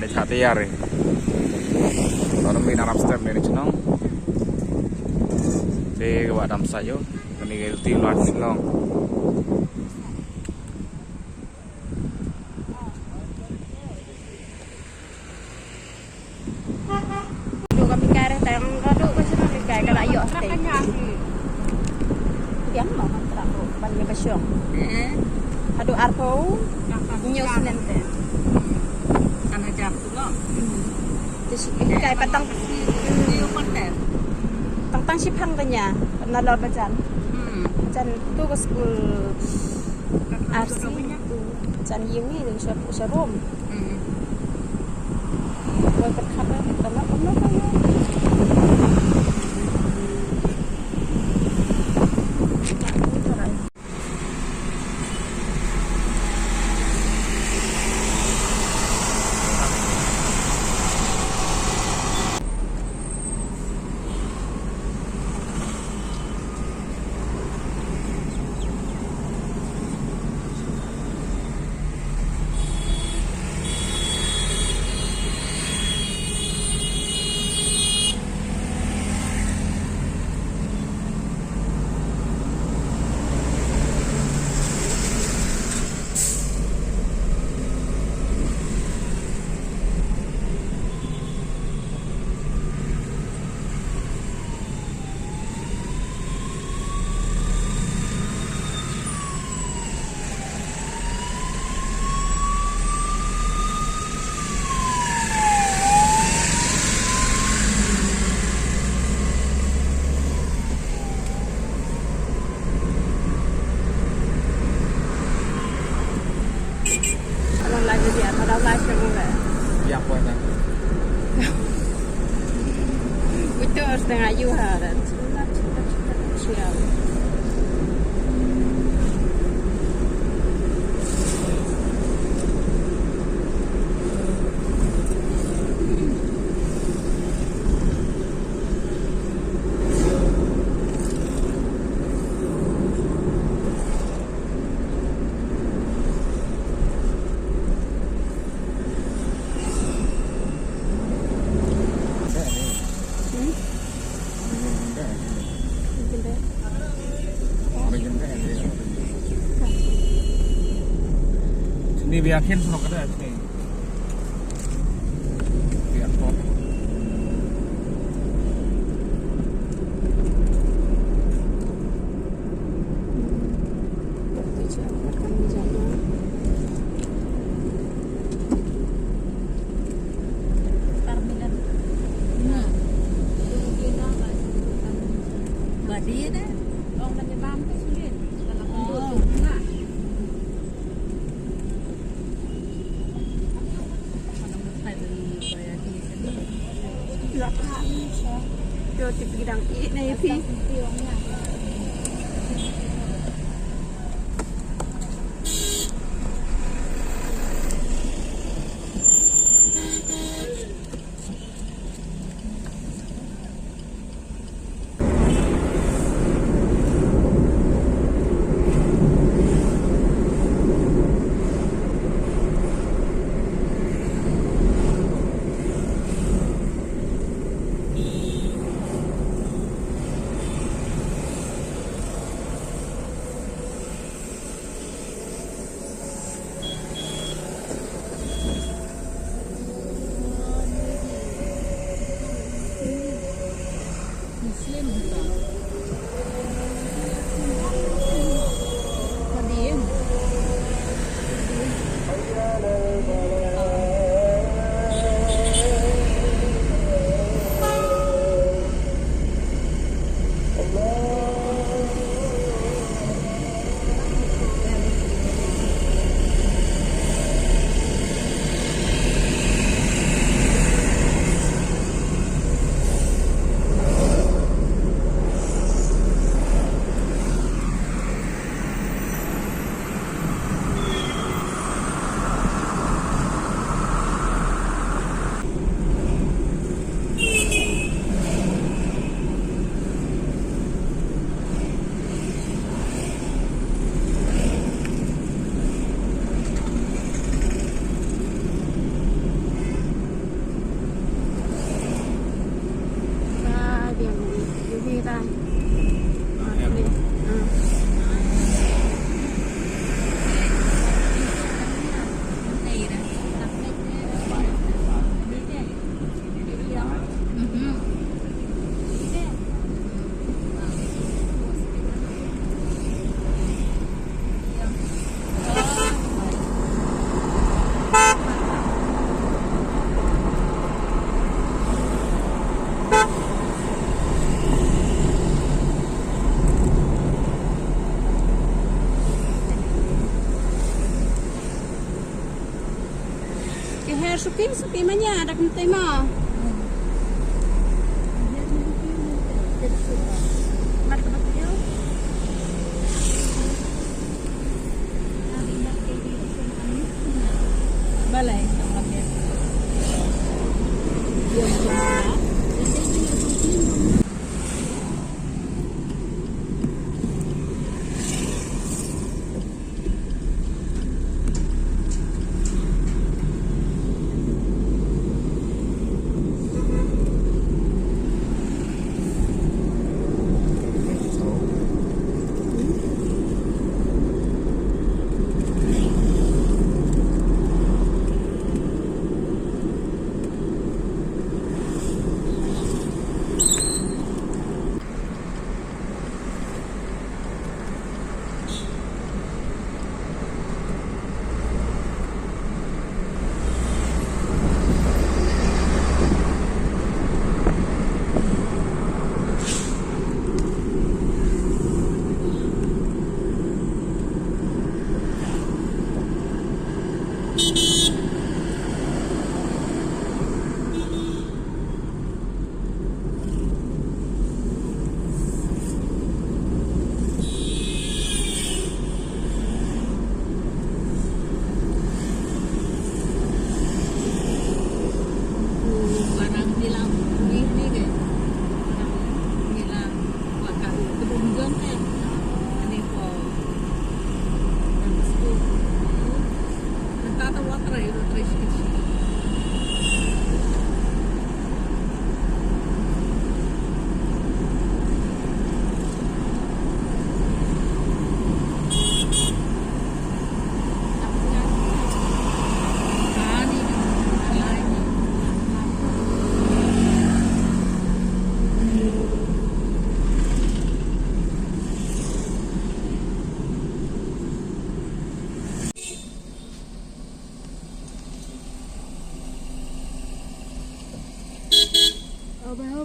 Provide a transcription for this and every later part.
để thả tê rồi đó là mình làm step này chứ nó để các bạn làm sao yo cái này cái tiền loạt xin lòng Dulu kami kare tayang kado kasi nang kaya kalayo ate. Yan mo man trapo banya basyong. Ado arpo nyo sinente. Ano jam tu lo? Terus kaya patang Iyo konten. tang sipang kanya nalor bajan. Jan tu ke school RC tu jan yingi dengan showroom. Boy berkata karena kamu kaya lagi dia pada live yang mana? yang poin kan Itu setengah yuha dan siap. ini biar ken sunok ada sini biar top Badi deh. Orang tanya bam tu sulit. Kalau Oh. nak. Lakaan siya. Yo tipidang i na yapi. suki manya ada kentai mah. Balai tak lagi. Barang di lampu ni ke. Ni lah buat kat kebun jom kan. Ini for school. Entah tahu apa itu trash kecil.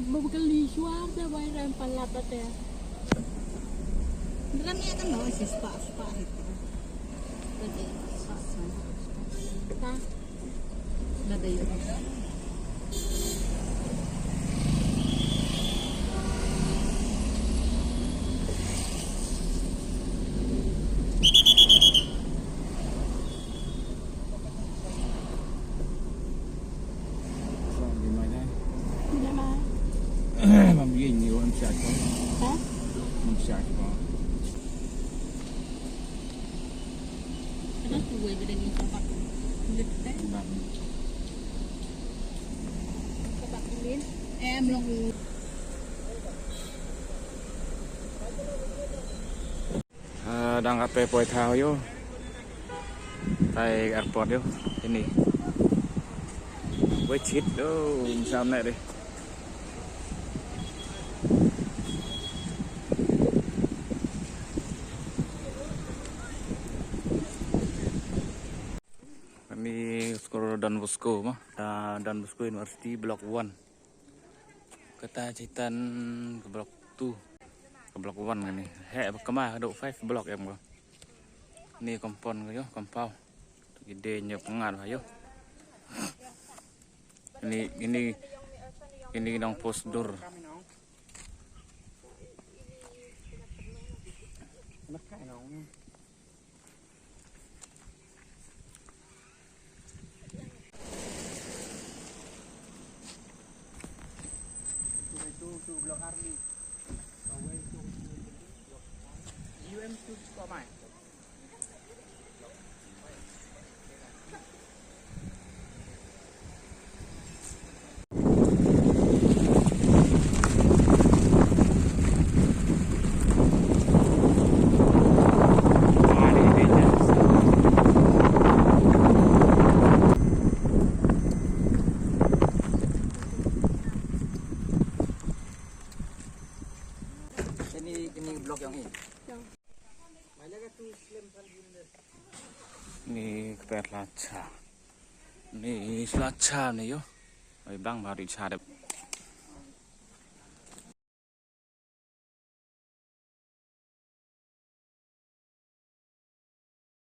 Berbekali suar dah bayar palat ada. Beran ni akan bawa si spa itu. Jadi spa. Tak. Ada ya. Begini orang sihat kau. Hah? Sihat kau. Kenapa gue beda ni tempat? Dekat. Tempat ini. Belum. Đang gặp về Poi Thao vô. Tại airport vô. Ini. Với chít đâu sao này đi. Ini sekolah Don Bosco mah, Don Bosco University Blok 1. Kita citan ke Blok 2, ke Blok 1 kan ni. Hek kemah duk 5 blok em ko. Ni kompon ko yo, compound. Gede nya pengar yo. Ini nang postur. To Blok Arli. UM2 Sukabumi. Ini blok yang ini. Ni kepet laca. Ni selaca ni yo. Ai bang baru cara